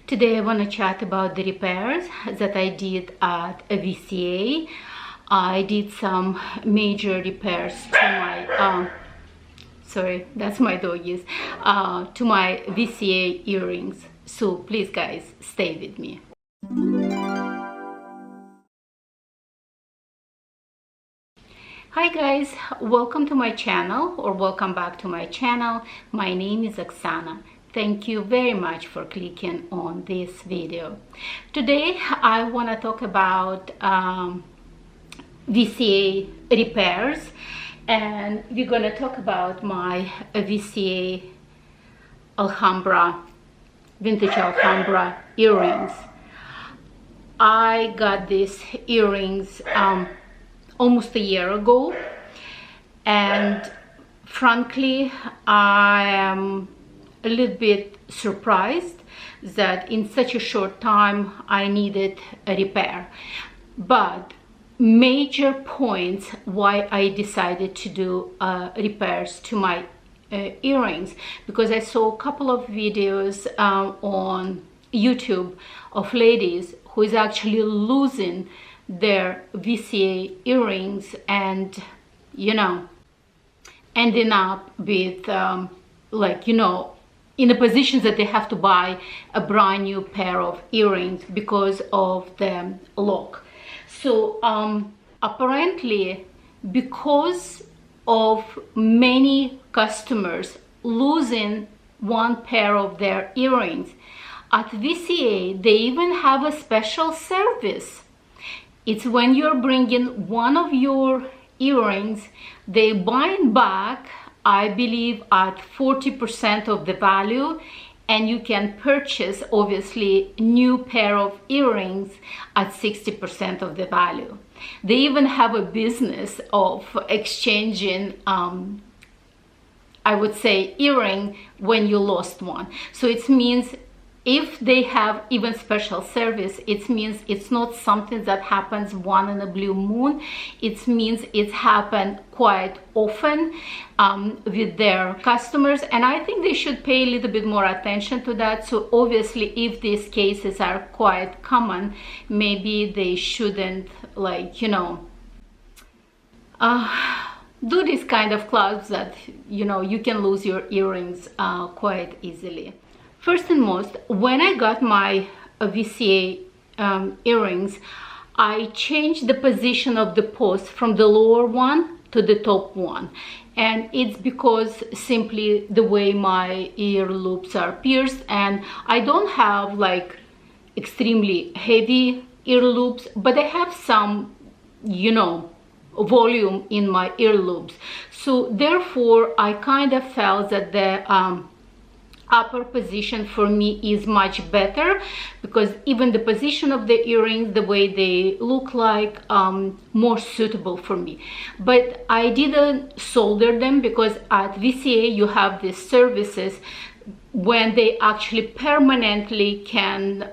Today I want to chat about the repairs that I did at a VCA. I did some major repairs to my, sorry, that's my doggies, to my VCA earrings. So please guys, stay with me. Hi guys, welcome to my channel, or welcome back to my channel. My name is Oksana. Thank you very much for clicking on this video. Today I want to talk about VCA repairs, and we're going to talk about my VCA Alhambra, vintage Alhambra earrings. I got these earrings almost a year ago, and frankly I am a little bit surprised that in such a short time I needed a repair. But major points why I decided to do repairs to my earrings, because I saw a couple of videos on YouTube of ladies who is actually losing their VCA earrings and, you know, ending up with like, you know, in a position that they have to buy a brand new pair of earrings because of the lock. So apparently, because of many customers losing one pair of their earrings, at VCA they even have a special service. It's when you're bringing one of your earrings, they buy back, I believe, at 40% of the value, and you can purchase obviously new pair of earrings at 60% of the value. They even have a business of exchanging I would say earring when you lost one. So it means if they have even special service, it means it's not something that happens once in a blue moon. It means it's happened quite often with their customers, and I think they should pay a little bit more attention to that. So obviously if these cases are quite common, maybe they shouldn't, like, you know, do this kind of clubs that, you know, you can lose your earrings quite easily. First and most, when I got my VCA earrings, I changed the position of the post from the lower one to the top one. And it's because simply the way my ear loops are pierced, and I don't have like extremely heavy ear loops, but I have some, you know, volume in my ear loops. So therefore I kind of felt that the upper position for me is much better, because even the position of the earrings, the way they look like, more suitable for me. But I didn't solder them, because at VCA you have these services when they actually permanently can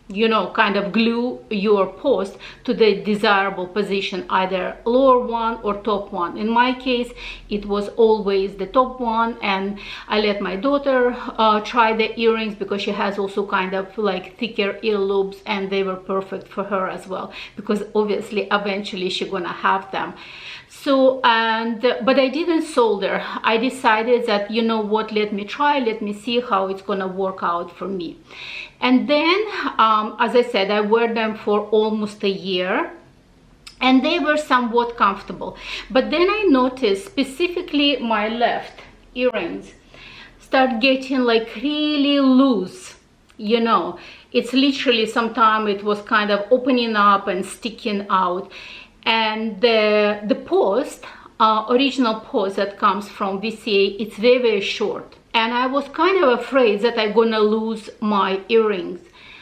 you know, kind of glue your post to the desirable position, either lower one or top one. In my case, it was always the top one, and I let my daughter try the earrings because she has also kind of like thicker ear loops, and they were perfect for her as well, because obviously eventually she's gonna have them. So, but I didn't solder. I decided that, you know what, let me try, let me see how it's gonna work out for me. And then, as I said, I wore them for almost a year, and they were somewhat comfortable. But then I noticed specifically my left earrings start getting like really loose, you know. It's literally, sometimes it was kind of opening up and sticking out. And the post, original post that comes from VCA, it's very, very short. And I was kind of afraid that I'm gonna lose my earrings.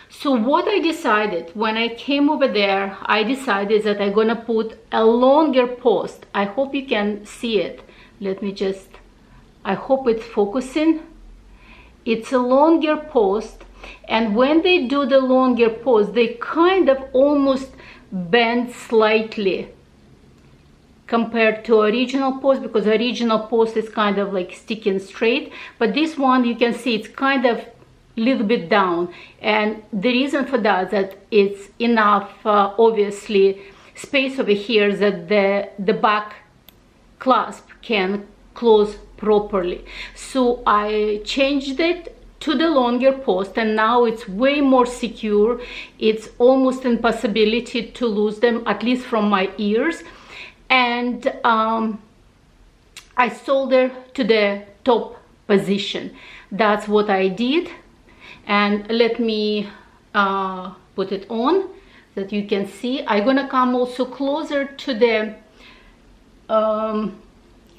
So what I decided when I came over there, I decided that I'm gonna put a longer post. I hope you can see it. Let me just, I hope it's focusing. It's a longer post, and when they do the longer post, they kind of almost bend slightly compared to original post, because original post is kind of like sticking straight, but this one you can see it's kind of little bit down, and the reason for that it's enough obviously space over here that the back clasp can close properly. So I changed it to the longer post, and now it's way more secure. It's almost impossibility to lose them, at least from my ears. And I solder to the top position. That's what I did. And let me put it on that you can see. I'm gonna come also closer to the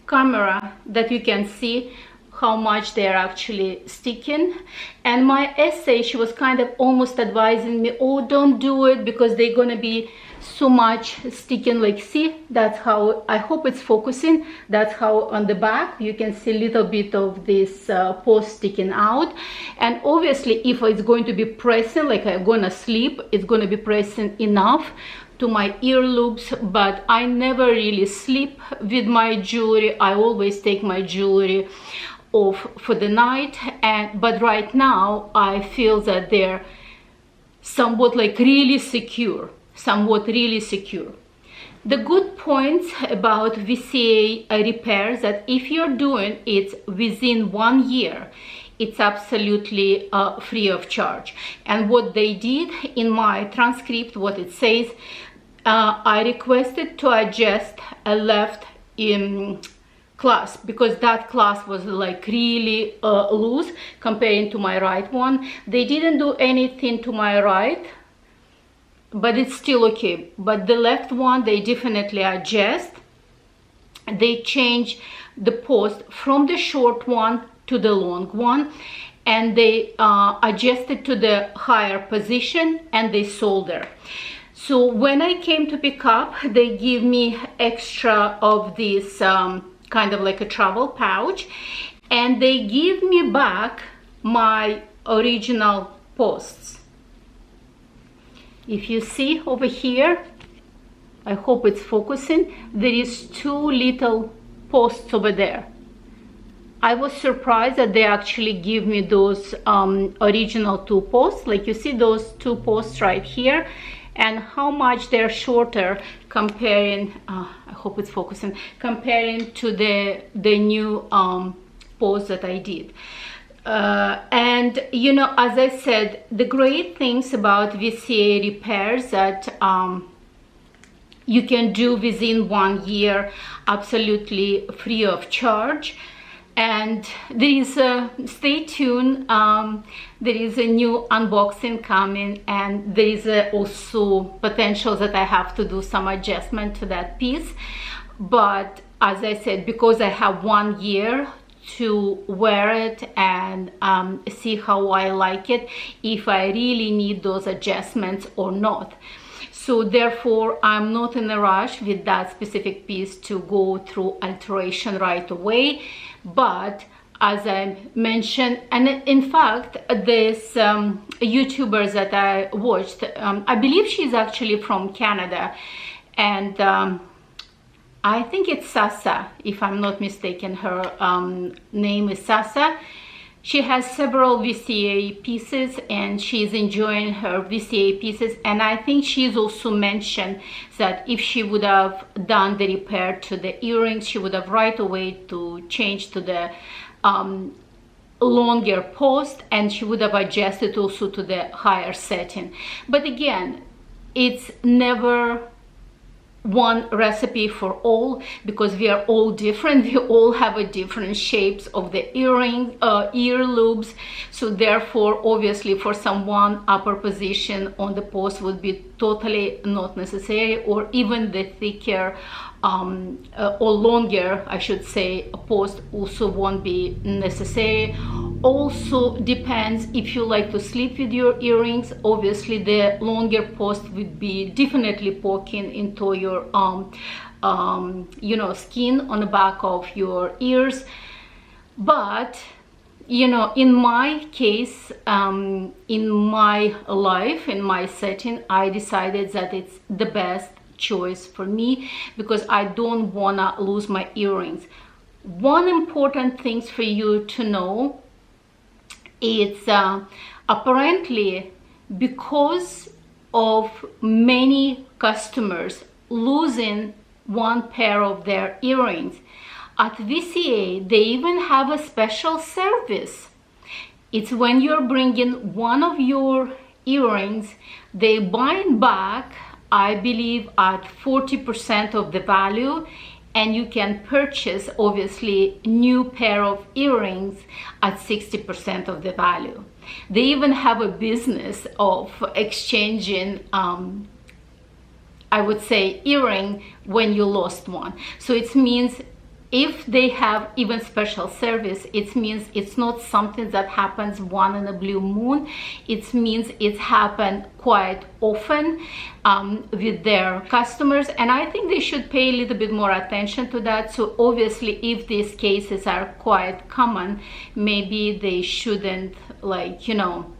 camera that you can see how much they're actually sticking. And my essay, she was kind of almost advising me, oh, don't do it because they're gonna be so much sticking. Like, see, that's how, I hope it's focusing, that's how on the back you can see a little bit of this post sticking out. And obviously if it's going to be pressing, like I'm gonna sleep, it's gonna be pressing enough to my ear loops. But I never really sleep with my jewelry. I always take my jewelry off for the night. But right now I feel that they're somewhat like really secure, The good points about VCA repairs, that if you're doing it within 1 year, it's absolutely free of charge. And what they did in my transcript, what it says, I requested to adjust a left clasp because that clasp was like really loose comparing to my right one. They didn't do anything to my right, but it's still okay. But the left one, they definitely adjust. They change the post from the short one to the long one, and they adjust it to the higher position, and they solder. So when I came to pick up, they give me extra of this kind of like a travel pouch, and they give me back my original posts. If you see over here, I hope it's focusing, there is 2 little posts over there. I was surprised that they actually give me those original 2 posts. Like you see those 2 posts right here, and how much they're shorter comparing, I hope it's focusing, comparing to the new post that I did. And you know, as I said, the great things about VCA repairs that you can do within 1 year, absolutely free of charge. And there is a, stay tuned, there is a new unboxing coming, and there is also potential that I have to do some adjustment to that piece. But as I said, because I have 1 year to wear it and see how I like it, if I really need those adjustments or not. So therefore, I'm not in a rush with that specific piece to go through alteration right away. But as I mentioned, and in fact, this YouTuber that I watched, I believe she's actually from Canada, and I think it's Sasa, if I'm not mistaken. Her name is Sasa. She has several VCA pieces, and she's enjoying her VCA pieces. And I think she's also mentioned that if she would have done the repair to the earrings, she would have right away to change to the longer post, and she would have adjusted also to the higher setting. But again, it's never one recipe for all, because we are all different. We all have a different shapes of the ear loops. So therefore, obviously, for someone, upper position on the post would be totally not necessary, or even the thicker or longer, I should say, a post also won't be necessary. Also depends if you like to sleep with your earrings. Obviously, the longer post would be definitely poking into your you know, skin on the back of your ears. But you know, in my case, in my life, in my setting, I decided that it's the best choice for me, because I don't wanna lose my earrings. One important thing for you to know is Apparently, because of many customers losing one pair of their earrings, at VCA they even have a special service. It's when you're bringing one of your earrings, they buy it back, I believe, at 40% of the value, and you can purchase, obviously, new pair of earrings at 60% of the value. They even have a business of exchanging, I would say, earring when you lost one. So it means if they have even special service, it means it's not something that happens once in a blue moon. It means it's happened quite often with their customers, and I think they should pay a little bit more attention to that. So obviously, if these cases are quite common, maybe they shouldn't, like, you know,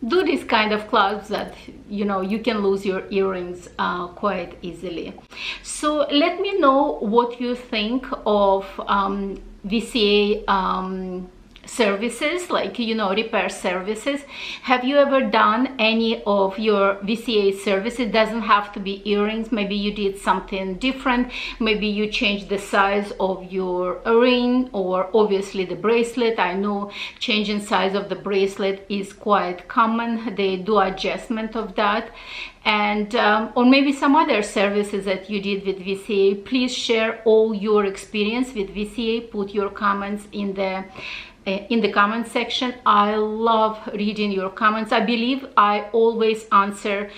do this kind of clubs that, you know, you can lose your earrings quite easily. So let me know what you think of VCA services, like, you know, repair services. Have you ever done any of your VCA services? It doesn't have to be earrings. Maybe you did something different. Maybe you changed the size of your ring, or obviously the bracelet. I know changing size of the bracelet is quite common. They do adjustment of that. And or maybe some other services that you did with VCA. Please share all your experience with VCA. Put your comments in the comment section. I love reading your comments. I believe I always answer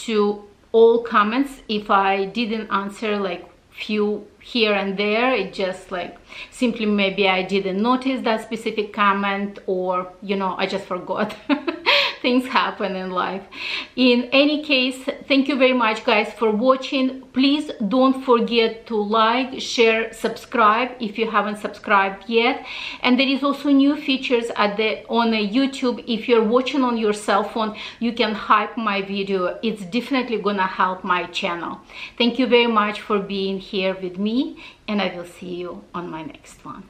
to all comments. If I didn't answer like few here and there, it just like simply maybe I didn't notice that specific comment, or, you know, I just forgot. Things happen in life. In any case, thank you very much, guys, for watching. Please don't forget to like, share, subscribe if you haven't subscribed yet. And there is also new features on YouTube. If you're watching on your cell phone, you can hype my video. It's definitely gonna help my channel. Thank you very much for being here with me, and I will see you on my next one.